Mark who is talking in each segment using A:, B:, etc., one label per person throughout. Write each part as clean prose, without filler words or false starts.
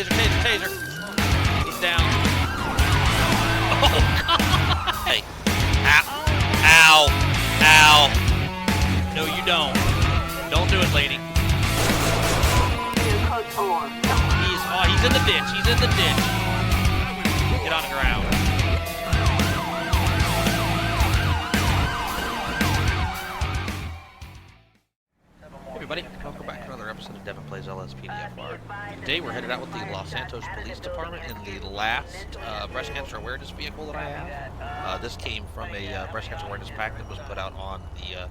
A: taser, taser, taser. He's down. Oh, God. Hey. Ow. Ow. Ow. No, you don't. Don't do it, lady. He's in the ditch. He's in the ditch. Get on the ground. Hey everybody, welcome back to another episode of Devin Plays LSPDFR. Today we're headed out with the Los Santos Police Department in the last breast cancer awareness vehicle that I have. This came from a breast cancer awareness pack that was put out on the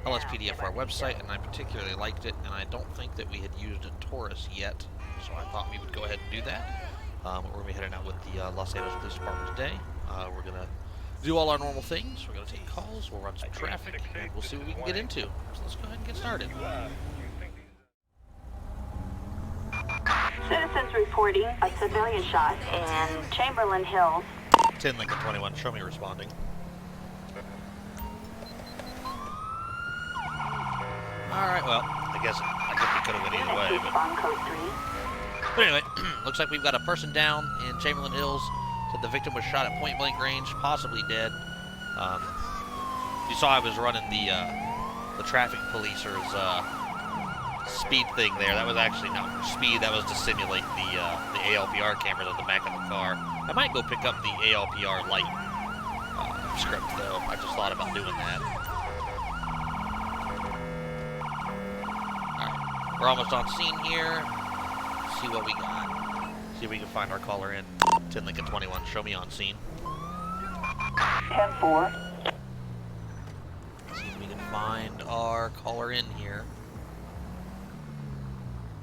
A: LSPDFR website, and I particularly liked it, and I don't think that we had used a Taurus yet, so I thought we would go ahead and do that. We're going to be heading out with the Los Santos Police Department today. We're going to do all our normal things. We're going to take calls, we'll run some traffic, and we'll see what we can get into. So let's go ahead and get started.
B: Citizens reporting a civilian shot in Chamberlain Hills.
A: 10 Lincoln 21, show me responding. Alright, well, I guess we could have went either way. But anyway, looks like we've got a person down in Chamberlain Hills. Said the victim was shot at point blank range, possibly dead. You saw I was running the traffic policer's speed thing there. That was actually not for speed. That was to simulate the ALPR cameras on the back of the car. I might go pick up the ALPR light script though. I just thought about doing that. All right, we're almost on scene here. Let's see what we got. See if we can find our caller in 10 Lincoln 21. Show me on scene.
B: 10-4.
A: See if we can find our caller in here.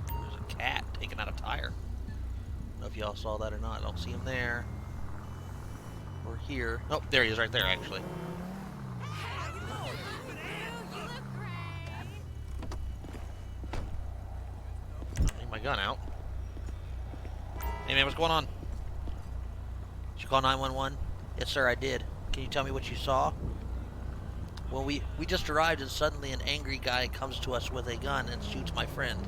A: There's a cat taking out a tire. I don't know if y'all saw that or not. I don't see him there. Or here. Oh, there he is right there, actually. I need my gun out. Hey man, what's going on? Did you call 911? Yes sir, I did. Can you tell me what you saw? Well, we just arrived and suddenly an angry guy comes to us with a gun and shoots my friend.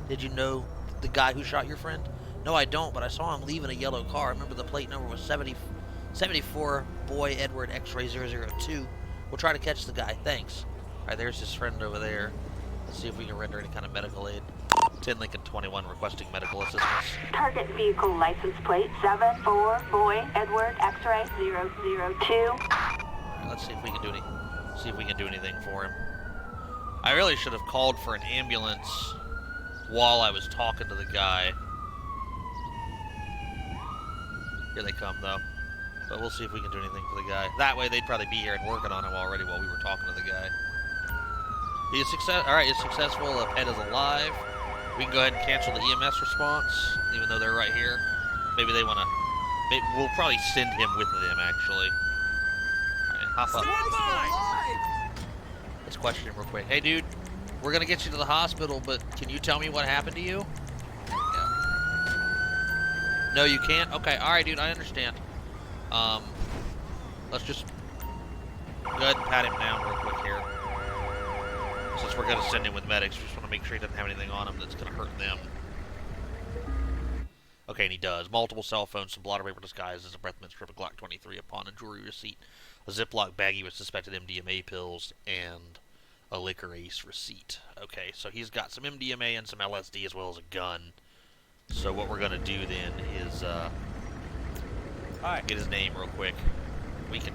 A: Did you know the guy who shot your friend? No, I don't, but I saw him leaving a yellow car. I remember the plate number was 74 Boy Edward X-Ray 002. We'll try to catch the guy. Thanks. Alright, there's his friend over there. Let's see if we can render any kind of medical aid. 10 Lincoln 21 requesting medical assistance.
B: Target vehicle license plate 74 Boy Edward X-Ray 002.
A: Right, let's see if we can do anything for him. I really should have called for an ambulance while I was talking to the guy. Here they come though. But we'll see if we can do anything for the guy. That way they'd probably be here and working on him already while we were talking to the guy. He is Alright, he's successful. The pet is alive. We can go ahead and cancel the EMS response, even though they're right here. Maybe they want to... We'll probably send him with them, actually. Alright, hop up. Let's question him real quick. Hey, dude, we're going to get you to the hospital, but can you tell me what happened to you? Yeah. No, you can't? Okay, alright, dude, I understand. Let's just go ahead and pat him down real quick here. Since we're going to send him with medics, we just want to make sure he doesn't have anything on him that's going to hurt them. Okay, and he does. Multiple cell phones, some blotter paper disguised as a breath mint strip, a Glock 23 upon a jewelry receipt, a Ziploc baggie with suspected MDMA pills, and a liquor ace receipt. Okay, so he's got some MDMA and some LSD as well as a gun. So what we're going to do then is get his name real quick. We can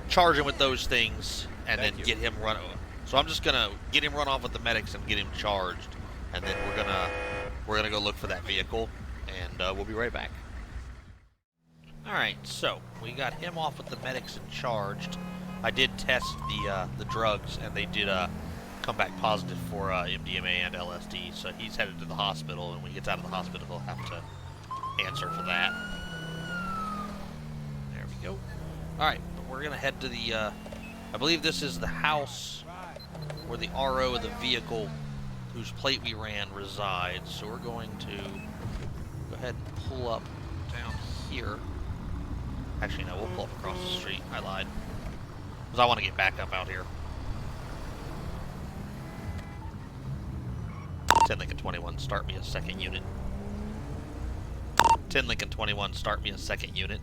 A: charge him with those things and then get him run over. So I'm just gonna get him run off with the medics and get him charged, and then we're gonna go look for that vehicle, and we'll be right back. All right, so we got him off with the medics and charged. I did test the drugs, and they did come back positive for MDMA and LSD. So he's headed to the hospital, and when he gets out of the hospital, he'll have to answer for that. There we go. All right, but we're gonna head to the. I believe this is the house where the RO of the vehicle whose plate we ran resides. So we're going to go ahead and pull up down here. Actually, no, we'll pull up across the street. I lied. Because I want to get back up out here. 10 Lincoln 21, start me a second unit. 10 Lincoln 21, start me a second unit.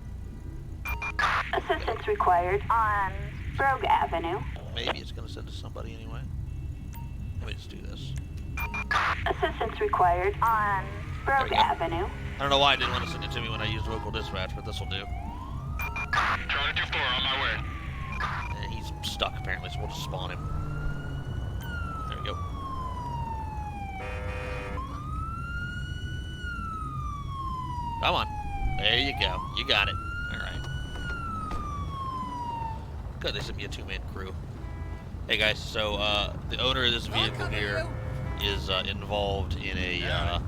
B: Assistance required on Brogue Avenue.
A: Maybe it's going to send to somebody anyway. Let me just do this.
B: Assistance required on Brogue Avenue.
A: I don't know why I didn't want to send it to me when I used local dispatch, but this will do.
C: Charlie 2-4, on my way.
A: And he's stuck apparently, so we'll just spawn him. There we go. Come on. There you go. You got it. Alright. Good, they sent me a 2-man crew. Hey guys, so the owner of this vehicle here is involved in a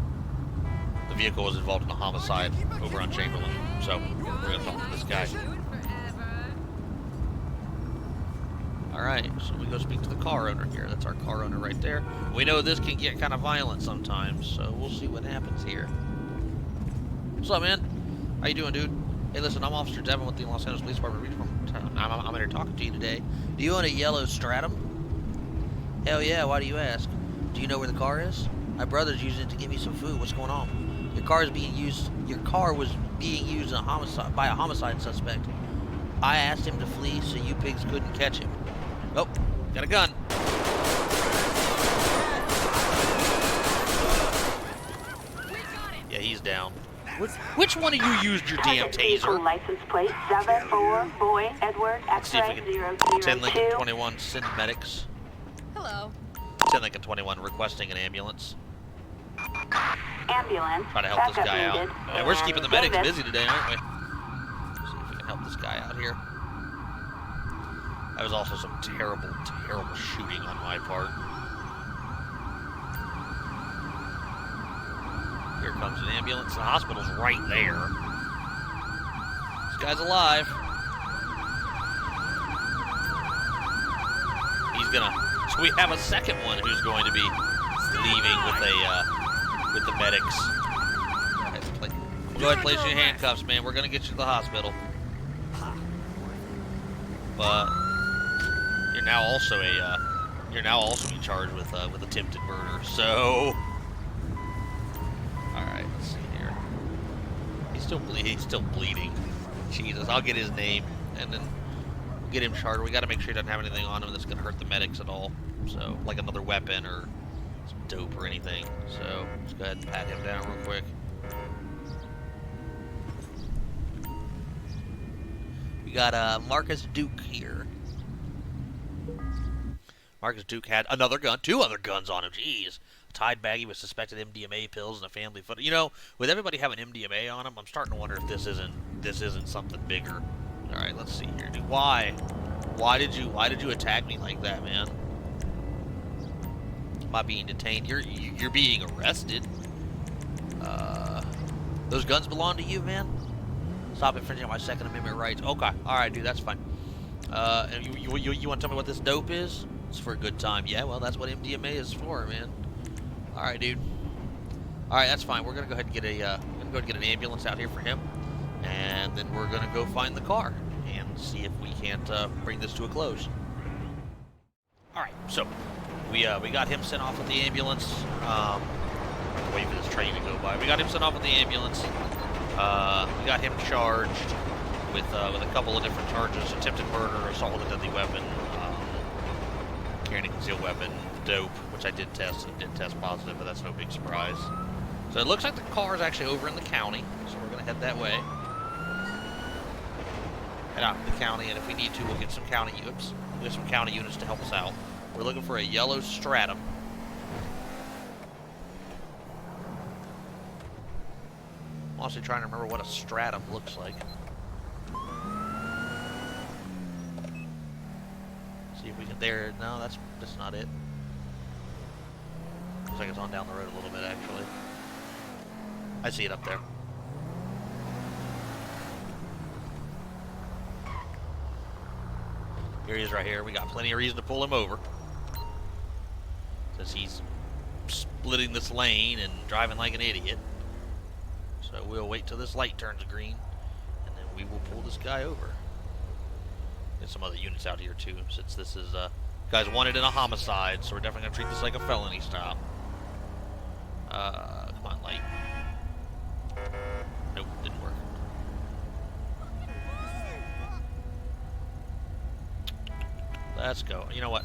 A: the vehicle was involved in a homicide over on Chamberlain. So we're gonna talk to this guy. Alright, so we go speak to the car owner here. That's our car owner right there. We know this can get kind of violent sometimes, so we'll see what happens here. What's up, man? How you doing, dude? Hey, listen, I'm Officer Devin with the Los Angeles Police Department. I'm here talking to you today. Do you own a yellow Stratum? Hell yeah, why do you ask? Do you know where the car is? My brother's using it to give me some food. What's going on? Your car was being used in a homicide by a homicide suspect. I asked him to flee so you pigs couldn't catch him. Oh, got a gun. Yeah, he's down. Which one of you used your damn taser?
B: License plate 74 Boy Edward
A: Let's see if
B: X-ray
A: we can 10 Lincoln 21 send medics.
D: Hello.
A: 10 Lincoln 21 requesting an ambulance.
B: Ambulance.
A: Try to help this guy out.
B: Needed.
A: Yeah, we're just keeping the medics
B: David.
A: busy today, aren't we? See if we can help this guy out here. That was also some terrible, terrible shooting on my part. Here comes an ambulance. The hospital's right there. This guy's alive. He's gonna. So we have a second one who's going to be leaving with the medics. Go ahead, place your handcuffs, man. We're gonna get you to the hospital. But you're now also in charge with attempted murder. So. Alright, let's see here. He's still bleeding. Jesus, I'll get his name and then we'll get him chartered. We gotta make sure he doesn't have anything on him that's gonna hurt the medics at all. So, like another weapon or some dope or anything. So, let's go ahead and pat him down real quick. We got Marcus Duke here. Marcus Duke had another gun, 2 other guns on him. Jeez. Tied baggie with suspected MDMA pills and a family photo. You know, with everybody having MDMA on them, I'm starting to wonder if this isn't something bigger. All right, let's see here, dude. Why did you attack me like that, man? Am I being detained? You're being arrested. Those guns belong to you, man. Stop infringing on my Second Amendment rights. Okay, all right, dude, that's fine. And you want to tell me what this dope is? It's for a good time. Yeah, well, that's what MDMA is for, man. All right, dude. All right, that's fine. We're gonna go ahead and get an ambulance out here for him, and then we're gonna go find the car and see if we can't bring this to a close. All right, so we got him sent off with the ambulance. Wait for this train to go by. We got him sent off with the ambulance. We got him charged with a couple of different charges: attempted murder, assault with a deadly weapon, carrying a concealed weapon, dope, which I did test, and it did test positive, but that's no big surprise. So it looks like the car is actually over in the county, so we're going to head that way. Head out to the county, and if we need to, we'll get some county units. We'll get some county units to help us out. We're looking for a yellow Stratum. I'm honestly trying to remember what a Stratum looks like. See if we can. There. No, that's not it. Looks like it's on down the road a little bit, actually. I see it up there. Here he is right here. We got plenty of reason to pull him over. Since he's splitting this lane and driving like an idiot. So we'll wait till this light turns green, and then we will pull this guy over. There's some other units out here too, since this is guy's wanted in a homicide, so we're definitely gonna treat this like a felony stop. Come on, light. Nope. Let's go. You know what?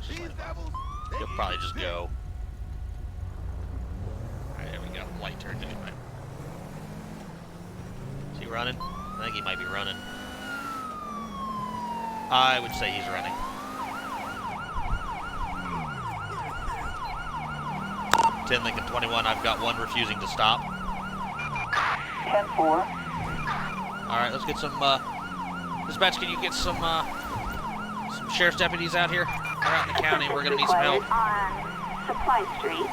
A: Just let him go. He'll probably just go. Alright, there we go. Light turned anyway. Is he running? I think he might be running. I would say he's running. 10 Lincoln 21, I've got one refusing to stop.
B: 10-4.
A: Alright, let's get some, dispatch, can you get some sheriff's deputies out here? We're out in the county, we're gonna need some help.
B: On Supply Street.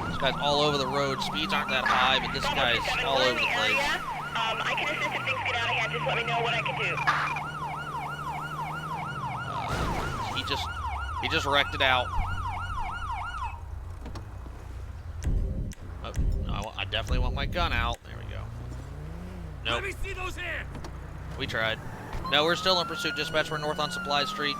A: This guy's all over the road, speeds aren't that high, but this guy's all over the place.
D: I can assist if things get out of hand, just let me know what I can do.
A: He just wrecked it out. Oh, no, I definitely want my gun out. There we go. Nope.
E: Let me see those hands.
A: We tried. No, we're still in pursuit. Dispatch, we're north on Supply Street.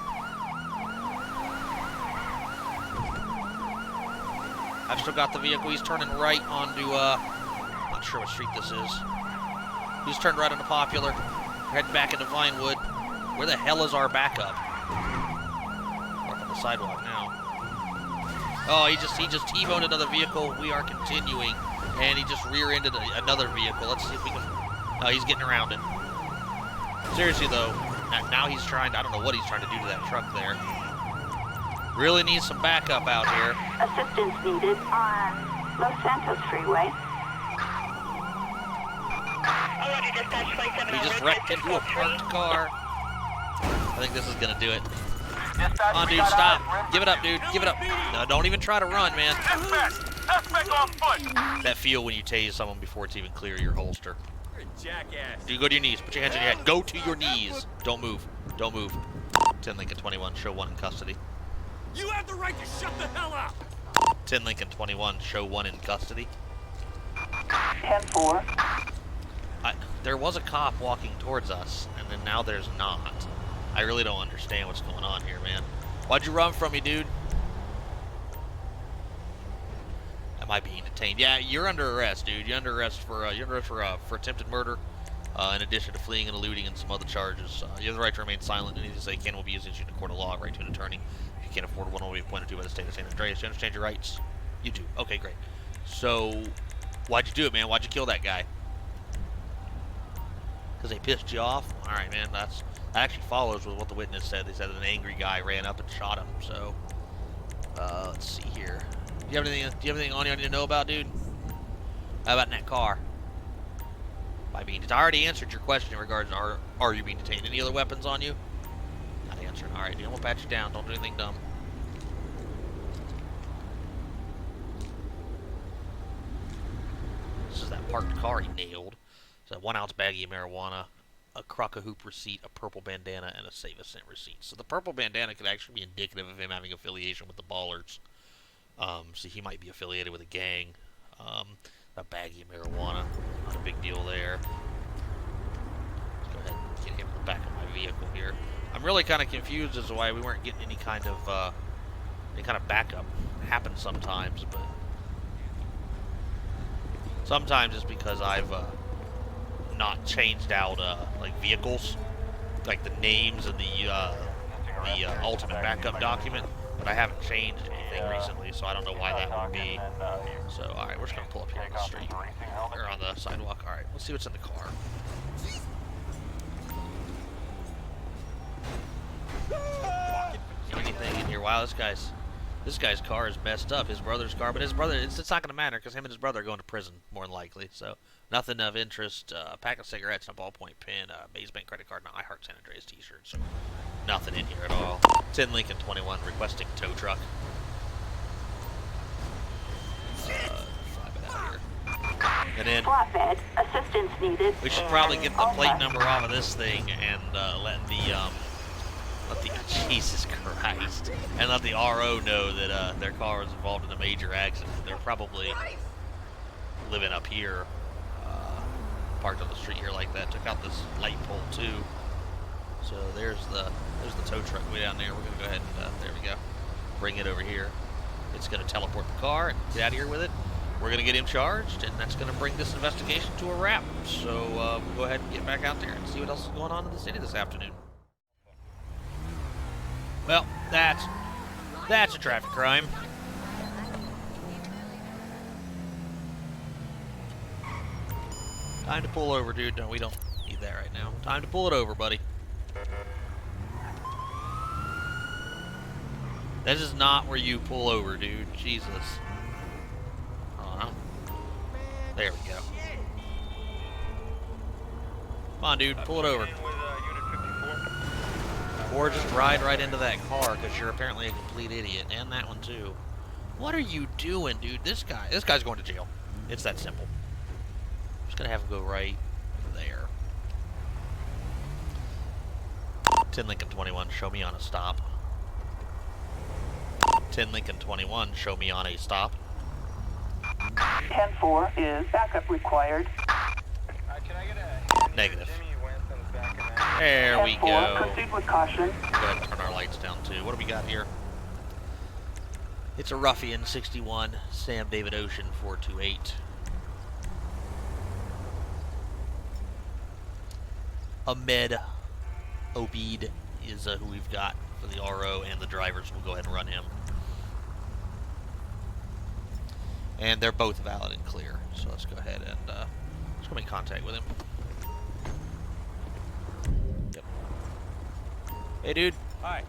A: I've still got the vehicle. He's turning right onto, not sure what street this is. He's turned right onto Popular. We're heading back into Vinewood. Where the hell is our backup? We're up on the sidewalk now. Oh, he just T-boned another vehicle. We are continuing. And he just rear-ended another vehicle. Let's see if we can... Oh, he's getting around it. Seriously, though, now he's trying to... I don't know what he's trying to do to that truck there. Really needs some backup out here.
B: Assistance needed on Los Santos Freeway.
A: He just wrecked into a parked car. I think this is gonna do it. Come on, dude, stop. Give it up, dude. Give it up. No, don't even try to run, man. That feel when you tase someone before it's even clear your holster.
E: You're a jackass.
A: Do you go to your knees? Put your hands on your head. Go to your knees. Don't move. Don't move. 10 Lincoln 21. Show 1 in custody.
E: You have the right to shut the hell up.
A: 10 Lincoln 21. Show 1 in custody.
B: 10-4.
A: There was a cop walking towards us, and then now there's not. I really don't understand what's going on here, man. Why'd you run from me, dude? Am I being detained? Yeah, you're under arrest, dude. You're under arrest for attempted murder, in addition to fleeing and eluding and some other charges. You have the right to remain silent. Anything to say can will be used in a court of law. Right to an attorney. If you can't afford one, will be appointed to by the state of San Andreas. You understand your rights? You do. Okay, great. So, why'd you do it, man? Why'd you kill that guy? Because they pissed you off? All right, man. That actually follows with what the witness said. They said that an angry guy ran up and shot him. So, let's see here. Do you have anything on you I need to know about, dude? How about in that car? I already answered your question in regards to are you being detained? Any other weapons on you? Not answering. All right, dude. I'm gonna pat you down. Don't do anything dumb. This is that parked car he nailed. It's a 1-ounce baggie of marijuana, a crock-a-hoop receipt, a purple bandana, and a save-a-cent receipt. So the purple bandana could actually be indicative of him having affiliation with the Ballers. So he might be affiliated with a gang. A baggie of marijuana, not a big deal there. Let's go ahead and get him in the back of my vehicle here. I'm really kind of confused as to why we weren't getting any kind of backup. It happens sometimes, but sometimes it's because I've not changed out like vehicles, like the names and the ultimate backup document. But I haven't changed anything recently, so I don't know why that would be. So, alright, we're just going to pull up here on the street. Or on the sidewalk. Alright, let's see what's in the car. Anything in here? Wow, this guy's car is messed up. His brother's car, but his brother, it's not going to matter because him and his brother are going to prison, more than likely. So, nothing of interest. A pack of cigarettes and a ballpoint pen, a Maze Bank credit card, and an I Heart San Andreas t-shirt. So, nothing in here at all. 10 Lincoln 21 requesting tow truck. Fly it out here. And then
B: Flatbed. Assistance needed.
A: we should probably get the plate number off of this thing and let the Jesus Christ, and let the RO know that their car was involved in a major accident. They're probably living up here, parked on the street here like that. Took out this light pole too. So there's the tow truck way down there. We're gonna go ahead and there we go, bring it over here. It's gonna teleport the car and get out of here with it. We're gonna get him charged, and that's gonna bring this investigation to a wrap. So we'll go ahead and get back out there and see what else is going on in the city this afternoon. Well, that's a traffic crime. Time to pull over, dude. No, we don't need that right now. Time to pull it over, buddy. This is not where you pull over, dude. Jesus. There we go. Come on, dude. Pull it over. Or just ride right into that car, because you're apparently a complete idiot. And that one, too. What are you doing, dude? This guy's going to jail. It's that simple. I'm just going to have him go right there. 10 Lincoln 21, show me on a stop. 10 Lincoln 21, show me on a stop.
B: 10-4 is backup required.
C: Can I get a...
A: Negative.
C: Jimmy Winston's back in there.
A: There we
B: 10-4,
A: go.
B: proceed with caution.
A: Go ahead and turn our lights down, too. What do we got here? It's a Ruffian 61, Sam David Ocean 428. Ahmed Obeid is who we've got for the RO, and the drivers. We'll go ahead and run him. And they're both valid and clear. So let's go ahead and let's go make contact with him. Yep. Hey, dude.
E: Hi.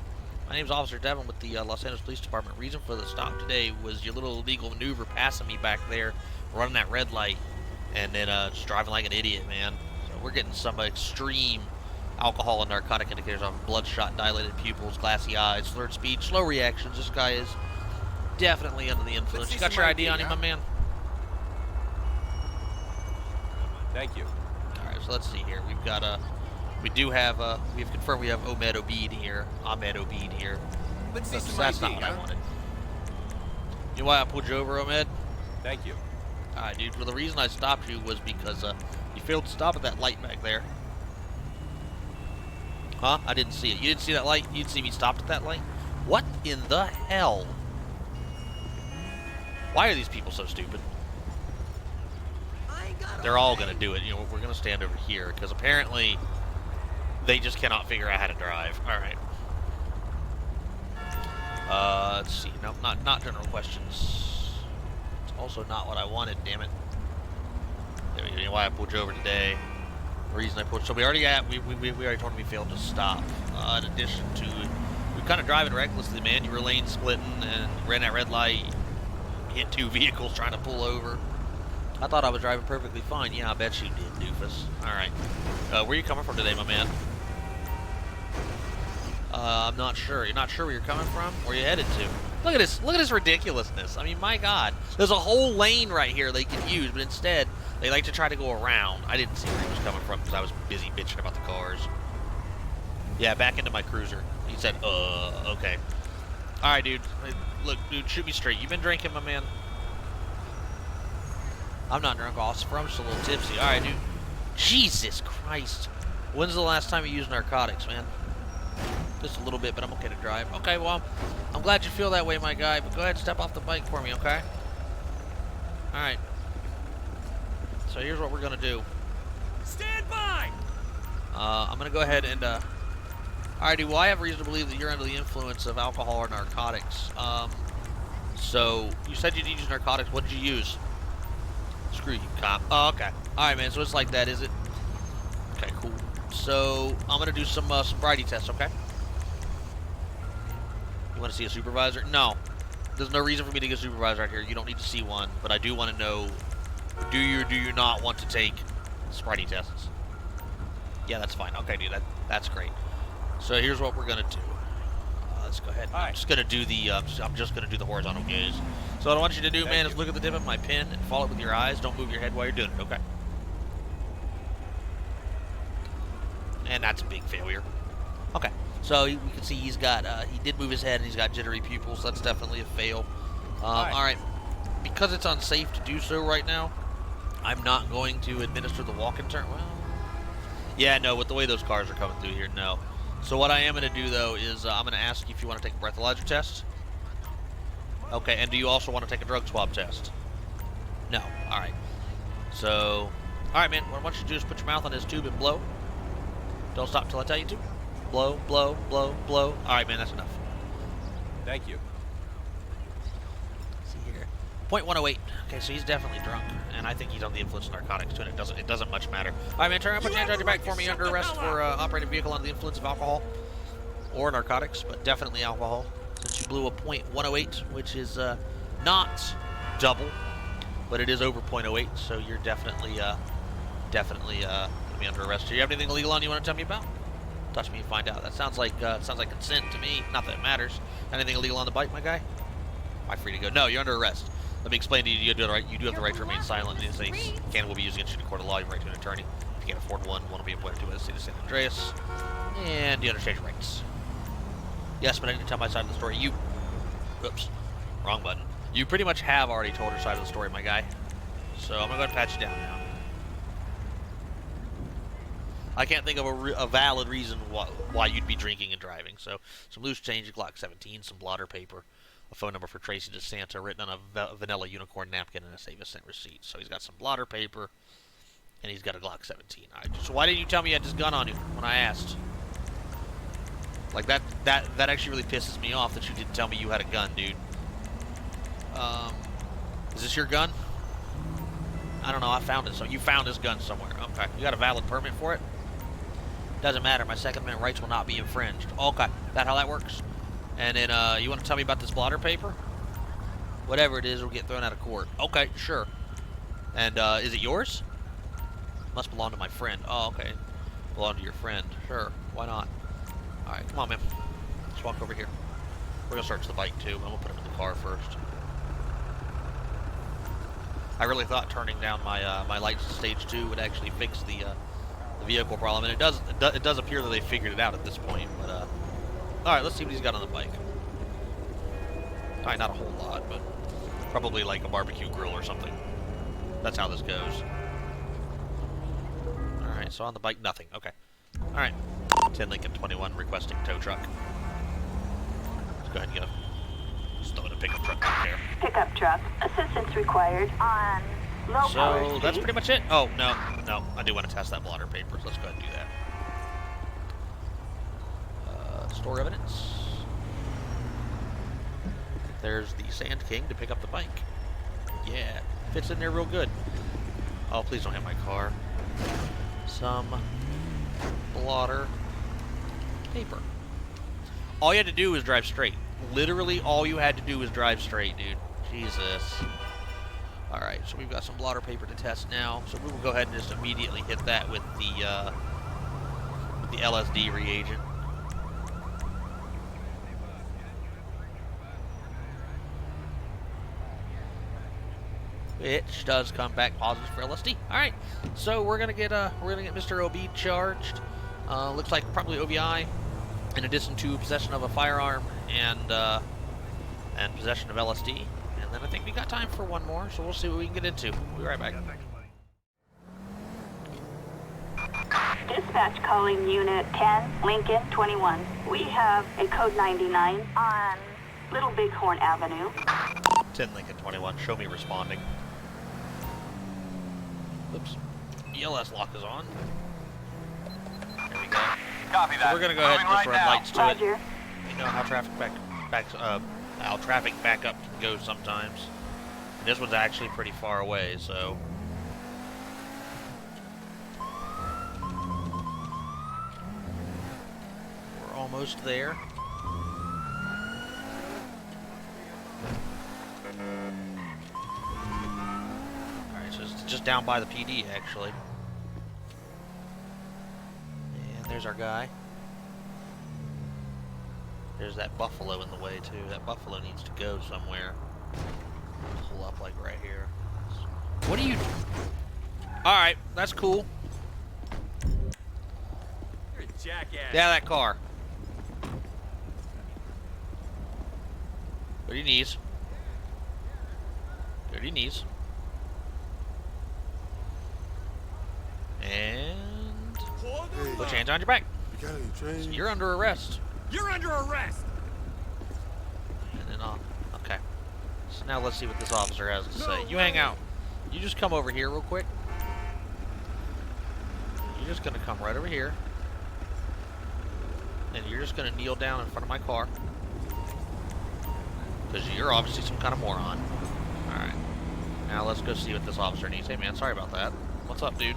A: My name's Officer Devin with the Los Angeles Police Department. Reason for the stop today was your little illegal maneuver passing me back there, running that red light, and then just driving like an idiot, man. So we're getting some extreme alcohol and narcotic indicators on bloodshot, dilated pupils, glassy eyes, slurred speech, slow reactions. This guy is definitely under the influence. You got your ID on you, my man?
E: Thank you.
A: All right, so let's see here. We've got we've confirmed we have Ahmed Obeid here.
E: Let's see some
A: That's
E: ID,
A: not what I
E: huh?
A: wanted. You know why I pulled you over, Ahmed?
E: Thank you.
A: All right, dude. Well, the reason I stopped you was because you failed to stop at that light back there. Huh? I didn't see it. You didn't see that light? You didn't see me stopped at that light? What in the hell? Why are these people so stupid? They're all going to do it. You know, we're going to stand over here because apparently they just cannot figure out how to drive. All right. Let's see. No, not general questions. It's also not what I wanted, damn it. There we go. You know why I pulled you over today? The reason I pulled... So we already already told him we failed to stop. In addition to... We're kind of driving recklessly, man. You were lane splitting and ran that red light. Hit two vehicles trying to pull over. I thought I was driving perfectly fine. Yeah, I bet you did, doofus. Alright. Where are you coming from today, my man? I'm not sure. You're not sure where you're coming from? Where you headed to? Look at this ridiculousness. I mean, my God. There's a whole lane right here they could use, but instead, they like to try to go around. I didn't see where he was coming from because I was busy bitching about the cars. Yeah, back into my cruiser. He said, okay. Alright, dude. Look, dude, shoot me straight. You been drinking, my man? I'm not drunk, Officer. I'm just a little tipsy. Alright, dude. Jesus Christ. When's the last time you used narcotics, man? Just a little bit, but I'm okay to drive. Okay, well, I'm glad you feel that way, my guy, but go ahead and step off the bike for me, okay? Alright. So here's what we're going to do.
E: Stand by!
A: I'm going to go ahead and, Alright, dude, well, I have reason to believe that you're under the influence of alcohol or narcotics. So, you said you did use narcotics. What did you use? Screw you, cop. Oh, okay. Alright, man, so it's like that, is it? Okay, cool. So, I'm going to do some sobriety tests, okay? You want to see a supervisor? No. There's no reason for me to get a supervisor out here. You don't need to see one, but I do want to know, do you or do you not want to take sobriety tests? Yeah, that's fine. Okay, dude, that's great. So here's what we're gonna do. Let's go ahead. I'm just gonna do the horizontal gaze. So what I want you to do, man, is look at the tip of my pin and follow it with your eyes. Don't move your head while you're doing it. Okay. And that's a big failure. Okay. So we can see he's got he did move his head and he's got jittery pupils. That's definitely a fail. All right. Because it's unsafe to do so right now, I'm not going to administer the walk-in turn. Well, yeah, no. With the way those cars are coming through here, no. So what I am going to do, though, is I'm going to ask you if you want to take a breathalyzer test. Okay, and do you also want to take a drug swab test? No. All right. So, all right, man, what I want you to do is put your mouth on this tube and blow. Don't stop until I tell you to. Blow, blow, blow, blow. All right, man, that's enough.
E: Thank you.
A: See here. .108. Okay, so he's definitely drunk, and I think he's on the influence of narcotics too, and it doesn't much matter. All right, man, turn around, put your hands on your back for me. Under arrest for operating a vehicle under the influence of alcohol or narcotics, but definitely alcohol. Since you blew a .108, which is not double, but it is over .08, so you're definitely gonna be under arrest. Do you have anything illegal on you want to tell me about? Touch me and find out. That sounds like consent to me. Not that it matters. Anything illegal on the bike, my guy? Am I free to go? No, you're under arrest. Let me explain to you. You do have the right to remain silent. In any case, can will be used against you in a court of law. You have the right to an attorney. If you can't afford one will be appointed to the city of San Andreas. And you understand your rights. Yes, but I need to tell my side of the story. Oops, wrong button. You pretty much have already told your side of the story, my guy. So I'm gonna go ahead and pat you down now. I can't think of a valid reason why you'd be drinking and driving. So some loose change, a Glock 17, some blotter paper, a phone number for Tracy DeSanta written on a vanilla unicorn napkin, and a save a cent receipt. So he's got some blotter paper, and he's got a Glock 17. All right, so why didn't you tell me you had this gun on you when I asked? Like, that actually really pisses me off that you didn't tell me you had a gun, dude. Is this your gun? I don't know, I found it. So you found this gun somewhere. Okay, you got a valid permit for it? Doesn't matter, my Second Amendment rights will not be infringed. Okay, that how that works? And then, you want to tell me about this blotter paper? Whatever it is, will get thrown out of court. Okay, sure. And, is it yours? Must belong to my friend. Oh, okay. Belong to your friend. Sure, why not? Alright, come on, man. Let's walk over here. We're gonna search the bike, too. I'm gonna put him in the car first. I really thought turning down my lights to stage 2 would actually fix the vehicle problem, and it does appear that they figured it out at this point, but, alright, let's see what he's got on the bike. Alright, not a whole lot, but probably like a barbecue grill or something. That's how this goes. Alright, so on the bike, nothing. Okay. Alright. 10 Lincoln 21 requesting tow truck. Let's go ahead and go. Just throw in a pickup truck back there.
B: Pickup truck. Assistance required on low power
A: So that's
B: speed.
A: pretty much it. Oh, no. I do want to test that blotter paper, so let's go ahead and do that. Store evidence. There's the Sand King to pick up the bike. Yeah, fits in there real good. Oh, please don't hit my car. Some blotter paper. All you had to do was drive straight. Literally all you had to do was drive straight, dude. Jesus. Alright, so we've got some blotter paper to test now. So we will go ahead and just immediately hit that with the LSD reagent. Which does come back positive for LSD. Alright, so we're gonna get Mr. OB charged. Looks like probably OVI, in addition to possession of a firearm and possession of LSD. And then I think we got time for one more, so we'll see what we can get into. We'll be right back.
B: Dispatch calling Unit 10, Lincoln 21. We have a code 99 on Little Bighorn Avenue.
A: 10 Lincoln 21, show me responding. Oops. ELS lock is on. There we go.
C: Copy that.
A: So we're gonna go ahead and just run lights to it.
B: Roger.
A: You know how traffic backup can go sometimes. And this one's actually pretty far away, so we're almost there. Alright, so it's just down by the PD actually. And there's our guy. There's that buffalo in the way too. That buffalo needs to go somewhere. Pull up like right here. What are you? Alright, that's cool.
E: You're a jackass.
A: Yeah, that car. Go to your knees. Go to your knees. And put your hands on your back.
F: You got any trains?
A: So you're under arrest.
E: You're under arrest.
A: And then okay. So now let's see what this officer has to say. You hang out. You just come over here real quick. You're just gonna come right over here. And you're just gonna kneel down in front of my car. Because you're obviously some kind of moron. Alright. Now let's go see what this officer needs. Hey man, sorry about that. What's up, dude?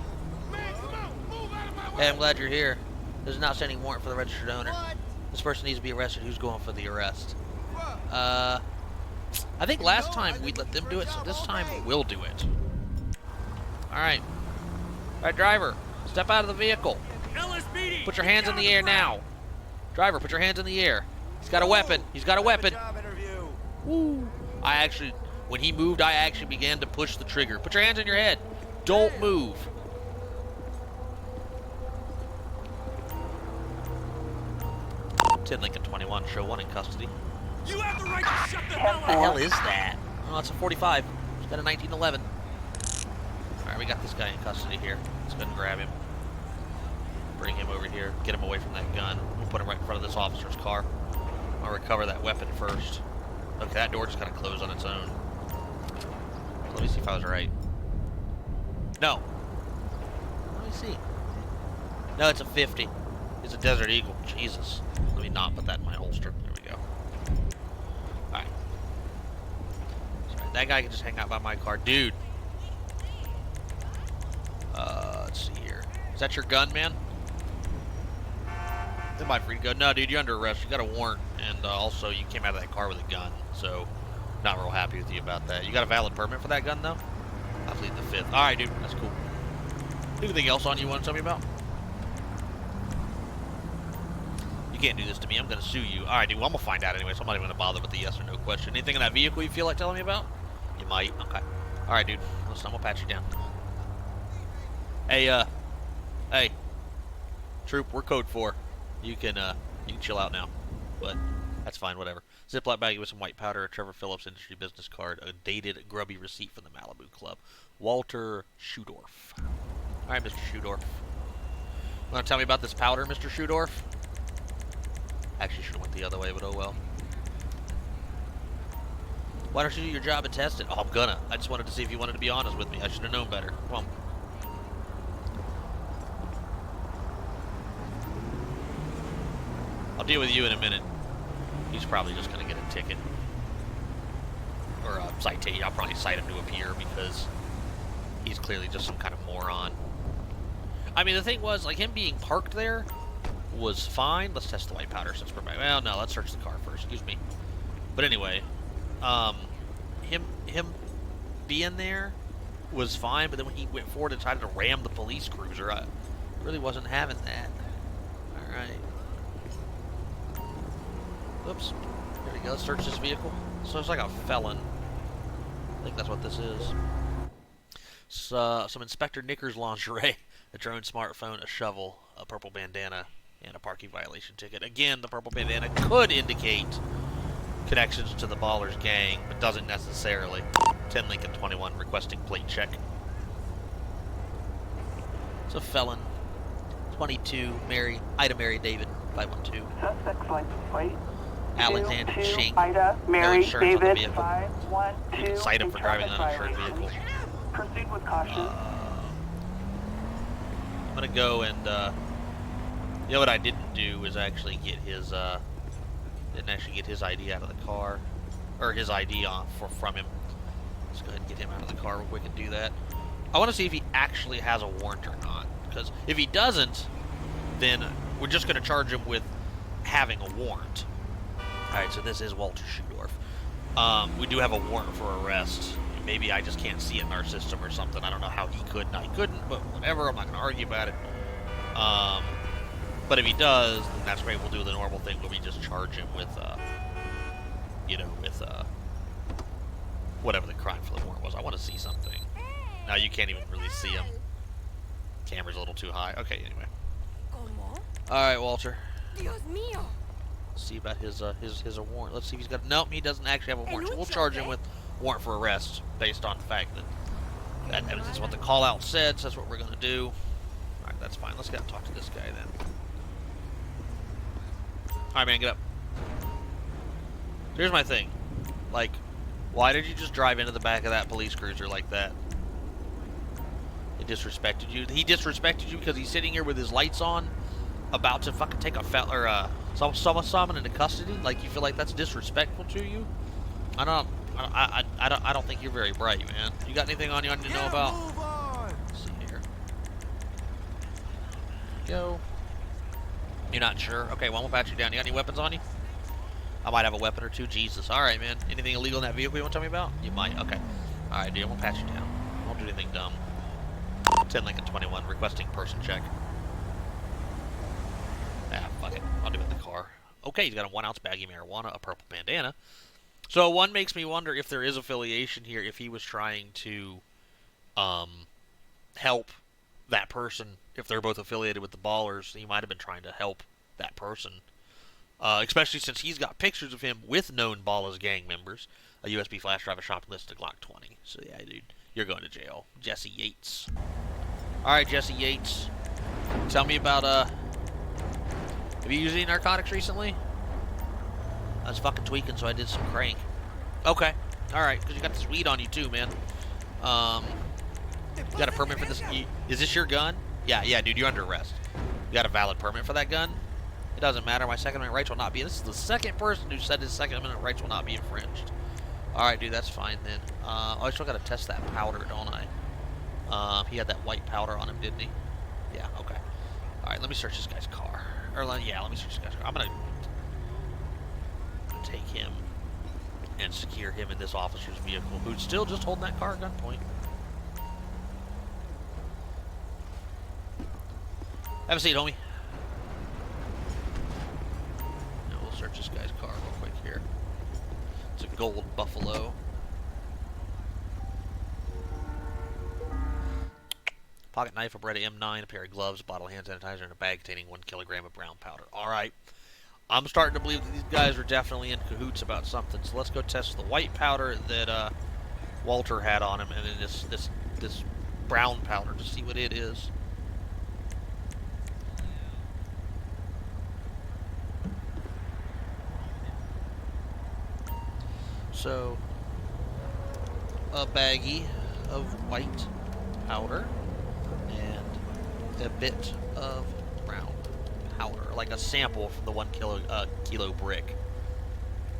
A: Hey, I'm glad you're here. There's an outstanding warrant for the registered owner. This person needs to be arrested. Who's going for the arrest? I think last time we let them do it, so this time we'll do it. Alright. Alright, driver. Step out of the vehicle.
E: LSPD.
A: Put your hands in the air now. Driver, put your hands in the air. He's got a weapon. He's got a weapon. Woo. I actually, when he moved, I actually began to push the trigger. Put your hands on your head. Don't move. Lincoln 21, show 1 in custody.
E: You have the right to shut the hell
A: What the
E: up.
A: hell is that? Oh, it's a 45. It's got a 1911. Alright, we got this guy in custody here. Let's go and grab him. Bring him over here. Get him away from that gun. We'll put him right in front of this officer's car. I'll recover that weapon first. Okay, that door just kind of closed on its own. Let me see if I was right. No. Let me see. No, it's a 50. It's a Desert Eagle. Jesus. Let me not put that in my holster. There we go. Alright. Sorry, that guy can just hang out by my car. Dude. Let's see here. Is that your gun, man? Am I free to go? No, dude, you're under arrest. You got a warrant. And also, you came out of that car with a gun. So, not real happy with you about that. You got a valid permit for that gun, though? I plead the 5th. Alright, dude. That's cool. Anything else on you want to tell me about? You can't do this to me. I'm going to sue you. Alright, dude. Well, I'm going to find out anyway, so I'm not even going to bother with the yes or no question. Anything in that vehicle you feel like telling me about? You might. Okay. Alright, dude. Listen, I'm going to pat you down. Hey, hey. Troop, we're code 4. You can chill out now. But, that's fine, whatever. Ziploc baggie with some white powder, a Trevor Phillips industry business card, a dated, grubby receipt from the Malibu Club. Walter Schudorf. Alright, Mr. Schudorf. Want to tell me about this powder, Mr. Schudorf? Actually, should have went the other way, but oh well. Why don't you do your job and test it? Oh, I'm gonna. I just wanted to see if you wanted to be honest with me. I should have known better. Come on. I'll deal with you in a minute. He's probably just gonna get a ticket. Or a citation. I'll probably cite him to appear because he's clearly just some kind of moron. I mean, the thing was, like, him being parked there was fine. Let's test the white powder since we're back. Well, no, let's search the car first. Excuse me. But anyway, him being there was fine, but then when he went forward and decided to ram the police cruiser, I really wasn't having that. Alright. Oops. There we go. Let's search this vehicle. So it's like a felon. I think that's what this is. Some Inspector Knickers lingerie, a drone smartphone, a shovel, a purple bandana, and a parking violation ticket. Again, the purple bandana could indicate connections to the Ballers gang, but doesn't necessarily. 10 Lincoln 21 requesting plate check. It's a felon. 22, Ida Mary David, 512.
B: Suspect's license plate.
A: Alexander Shink.
B: Ida
A: No
B: Mary
A: insurance on the
B: David,
A: vehicle.
B: 512.
A: You can cite him for driving an uninsured vehicle.
B: Proceed with caution.
A: I'm gonna go and, you know what I didn't do is actually get his, didn't actually get his ID out of the car, or his ID from him. Let's go ahead and get him out of the car real quick and do that. I want to see if he actually has a warrant or not, because if he doesn't, then we're just going to charge him with having a warrant. Alright, so this is Walter Schudorf. We do have a warrant for arrest. Maybe I just can't see it in our system or something. I don't know how he could and I couldn't, but whatever. I'm not going to argue about it. But if he does, then that's great. We'll do the normal thing where we just charge him with, you know, with, whatever the crime for the warrant was. I want to see something. Now you can't even really see him. Camera's a little too high. Okay, anyway. Alright, Walter.
F: Dios mío.
A: See about his warrant. Let's see if he's got... Nope, he doesn't actually have a warrant. So we'll charge him with warrant for arrest based on the fact that that's what the call-out said, so that's what we're going to do. Alright, that's fine. Let's go talk to this guy then. Alright, man, get up. Here's my thing. Like, why did you just drive into the back of that police cruiser like that? It disrespected you. He disrespected you because he's sitting here with his lights on, about to fucking take a someone into custody? Like, you feel like that's disrespectful to you? I don't think you're very bright, man. You got anything on you I need to know about? Let's see here. Go. You're not sure? Okay, well, we'll pat you down. You got any weapons on you? I might have a weapon or two. Jesus. Alright, man. Anything illegal in that vehicle you want to tell me about? You might. Okay. Alright, dude. We'll pat you down. Won't do anything dumb. 10 Lincoln 21. Requesting person check. Ah, fuck it. I'll do it in the car. Okay, he's got a 1-ounce baggie of marijuana, a purple bandana. So one makes me wonder if there is affiliation here, if he was trying to help that person. If they're both affiliated with the Ballers, he might have been trying to help that person. Especially since he's got pictures of him with known Ballers gang members. A USB flash drive, a shopping list, a Glock 20. So yeah, dude, you're going to jail. Jesse Yates. Alright, Jesse Yates. Tell me about, have you used any narcotics recently? I was fucking tweaking, so I did some crank. Okay. Alright, because you got this weed on you too, man. You got a permit for this? Is this your gun? Yeah, dude, you're under arrest. You got a valid permit for that gun? It doesn't matter. My Second Amendment rights will not be. This is the second person who said his Second Amendment rights will not be infringed. Alright, dude, that's fine then. I still got to test that powder, don't I? He had that white powder on him, didn't he? Yeah, okay. Alright, let me search this guy's car. Yeah, let me search this guy's car. I'm gonna take him and secure him in this officer's vehicle, who's still just holding that car at gunpoint. Have a seat, homie. Now we'll search this guy's car real quick here. It's a gold Buffalo. Pocket knife, a Beretta M9, a pair of gloves, a bottle of hand sanitizer, and a bag containing 1 kilogram of brown powder. Alright. I'm starting to believe that these guys are definitely in cahoots about something. So let's go test the white powder that Walter had on him, and then this brown powder to see what it is. So, a baggie of white powder and a bit of brown powder, like a sample from the 1 kilo brick.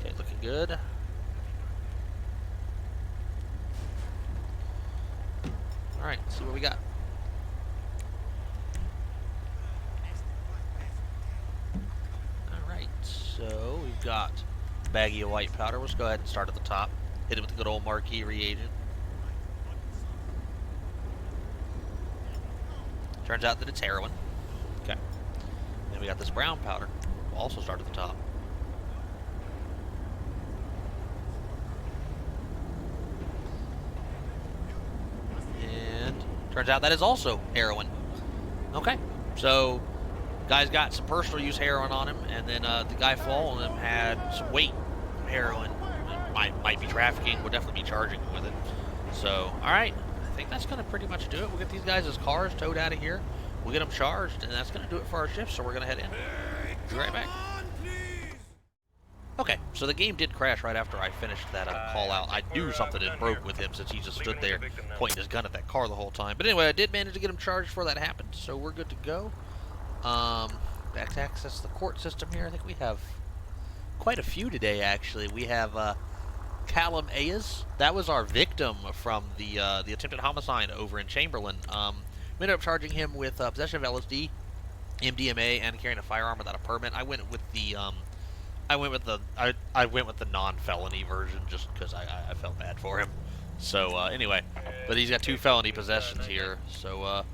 A: Okay, looking good. Alright, let's see what we got. Alright, so we've got a baggie of white powder. Let's go ahead and start at the top. Hit it with the good old marquee reagent. Turns out that it's heroin. Okay. Then we got this brown powder. We'll also start at the top. And turns out that is also heroin. Okay. So, guy's got some personal use heroin on him, and then the guy following him had some weight heroin. Might be trafficking. We'll definitely be charging him with it. So, alright. I think that's going to pretty much do it. We'll get these guys' cars towed out of here. We'll get them charged, and that's going to do it for our shift, so we're going to head in. Be right back. Okay, so the game did crash right after I finished that call out. I knew something had broke with him since he just stood there pointing his gun at that car the whole time. But anyway, I did manage to get him charged before that happened, so we're good to go. Back to access the court system here. I think we have quite a few today, actually. We have Callum Ayers. That was our victim from the attempted homicide over in Chamberlain. We ended up charging him with possession of LSD, MDMA, and carrying a firearm without a permit. I went with the non-felony version just because I felt bad for him. So anyway, but he's got 2 felony possessions here. So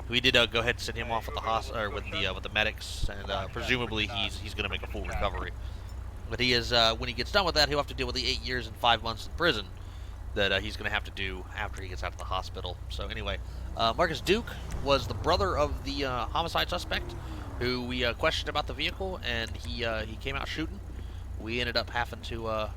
A: we did go ahead and send him off with the hospital with the medics, and presumably he's going to make a full recovery. But he is, when he gets done with that, he'll have to deal with the 8 years and 5 months in prison that he's going to have to do after he gets out of the hospital. So anyway, Marcus Duke was the brother of the homicide suspect who we questioned about the vehicle, and he came out shooting. We ended up having to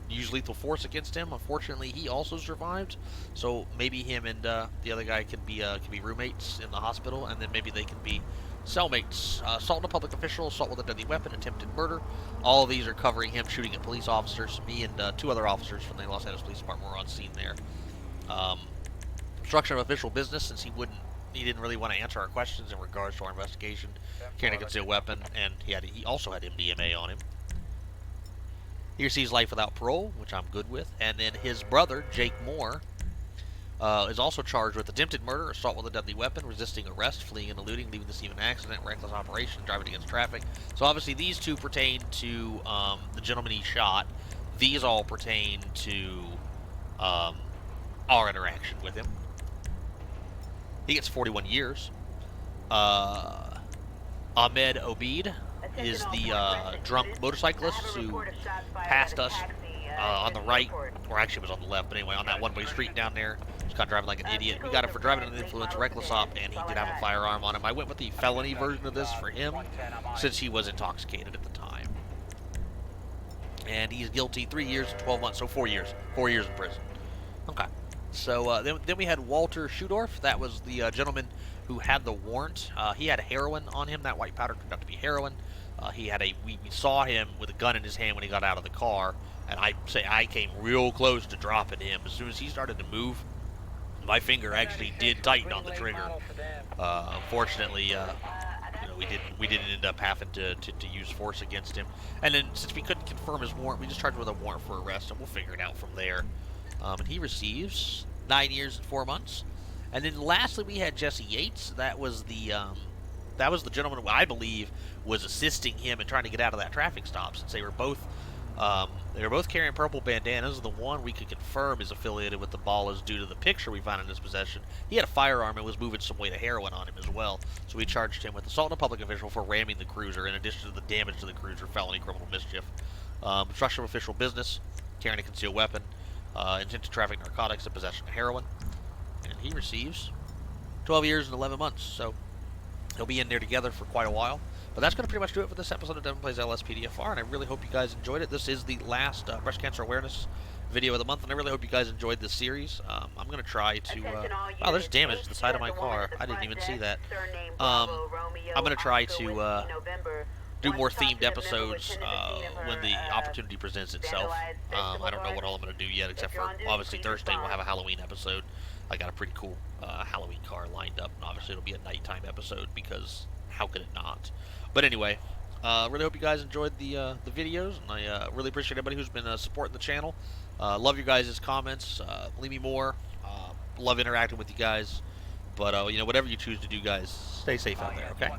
A: use lethal force against him. Unfortunately, he also survived. So maybe him and the other guy can be roommates in the hospital, and then maybe they can be cellmates. Assault on a public official, assault with a deadly weapon, attempted murder. All of these are covering him shooting at police officers. Me and 2 other officers from the Los Angeles Police Department were on scene there. Obstruction of official business, since he didn't really want to answer our questions in regards to our investigation. Carrying a concealed weapon, and he also had MDMA on him. He receives life without parole, which I'm good with. And then his brother, Jake Moore, is also charged with attempted murder, assault with a deadly weapon, resisting arrest, fleeing and eluding, leaving the scene of an accident, reckless operation, driving against traffic. So obviously these two pertain to the gentleman he shot. These all pertain to our interaction with him. He gets 41 years. Ahmed Obeid is the drunk motorcyclist who passed us on the right, or actually it was on the left, but anyway, on that one-way street down there. Just got driving like an idiot. We got him for driving under the influence, reckless op, and he did have a firearm on him. I went with the felony version of this for him, since he was intoxicated at the time. And he's guilty 3 years and 12 months, so 4 years. 4 years in prison. Okay. So then we had Walter Schudorf. That was the gentleman who had the warrant. He had heroin on him. That white powder turned out to be heroin. He had we saw him with a gun in his hand when he got out of the car, and I came real close to dropping him. As soon as he started to move, my finger actually did tighten on the trigger. Unfortunately, we didn't end up having to use force against him. And then since we couldn't confirm his warrant, we just charged him with a warrant for arrest, and we'll figure it out from there. And he receives 9 years and 4 months. And then lastly, we had Jesse Yates. That was the gentleman who I believe was assisting him in trying to get out of that traffic stop, since they were both carrying purple bandanas. The one we could confirm is affiliated with the Ballas due to the picture we found in his possession. He had a firearm and was moving some weight of heroin on him as well. So we charged him with assault on a public official for ramming the cruiser, in addition to the damage to the cruiser, felony criminal mischief, obstruction of official business, carrying a concealed weapon, intent to traffic narcotics, and possession of heroin. And he receives 12 years and 11 months. So he'll be in there together for quite a while. But that's going to pretty much do it for this episode of Devin Plays LSPDFR, and I really hope you guys enjoyed it. This is the last breast cancer awareness video of the month, and I really hope you guys enjoyed this series. I'm going to try to... wow, there's damage to the side of my car. I didn't even see that. I'm going to try to do more themed episodes when the opportunity presents itself. I don't know what all I'm going to do yet, except for, obviously, Thursday we'll have a Halloween episode. I got a pretty cool Halloween car lined up, and obviously it'll be a nighttime episode, because how could it not? But anyway, really hope you guys enjoyed the videos, and I really appreciate everybody who's been supporting the channel. Love your guys' comments. Leave me more. Love interacting with you guys. But, whatever you choose to do, guys, stay safe out there, okay?